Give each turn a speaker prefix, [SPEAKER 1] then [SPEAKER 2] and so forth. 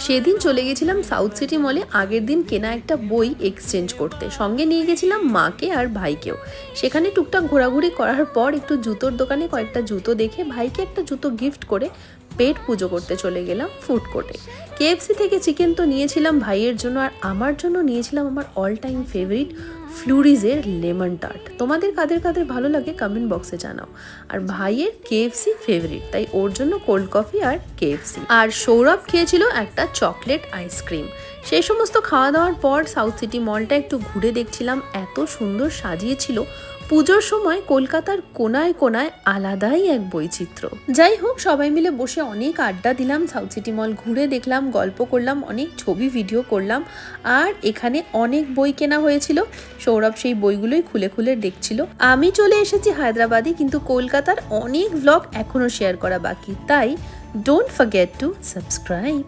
[SPEAKER 1] সেদিন চলে গেছিলাম সাউথ সিটি মলে আগের দিন কেনা একটা বই এক্সচেঞ্জ করতে, সঙ্গে নিয়ে গেছিলাম মাকে আর ভাইকেও। সেখানে টুকটাক ঘোরাঘুরি করার পর একটু জুতোর দোকানে কয়েকটা জুতো দেখে ভাইকে একটা জুতো গিফট করে পেট পুজো করতে চলে গেলাম ফুড কোর্টে। কেএফসি থেকে চিকেন তো নিয়েছিলাম ভাইয়ের জন্য, আর আমার জন্য নিয়েছিলাম আমার অল টাইম ফেভারিট ফ্লুরিজের লেমন টার্ট। তোমাদের কাদের কাদের ভালো লাগে কমেন্ট বক্সে জানাও। আর ভাইয়ের কেএফসি ফেভারিট, তাই ওর জন্য কোল্ড কফি আর কেএফসি। আর সৌরভ খেয়েছিল একটা চকলেট আইসক্রিম। সেই সমস্ত খাওয়া দাওয়ার পর সাউথ সিটি মলটা একটু ঘুরে দেখছিলাম, এত সুন্দর সাজিয়েছিল। পুজোর সময় কলকাতার কোনায় কোনায় আলাদাই এক বৈচিত্র্য। যাই হোক, সবাই মিলে বসে অনেক আড্ডা দিলাম, সাউথ সিটি মল ঘুরে দেখলাম, গল্প করলাম, অনেক ছবি ভিডিও করলাম। আর এখানে অনেক বই কেনা হয়েছিল, সৌরভ সেই বইগুলোই খুলে খুলে দেখছিল। আমি চলে এসেছি হায়দ্রাবাদে, কিন্তু কলকাতার অনেক ভ্লগ এখনো শেয়ার করা বাকি, তাই ডোন্ট ফরগেট টু সাবস্ক্রাইব।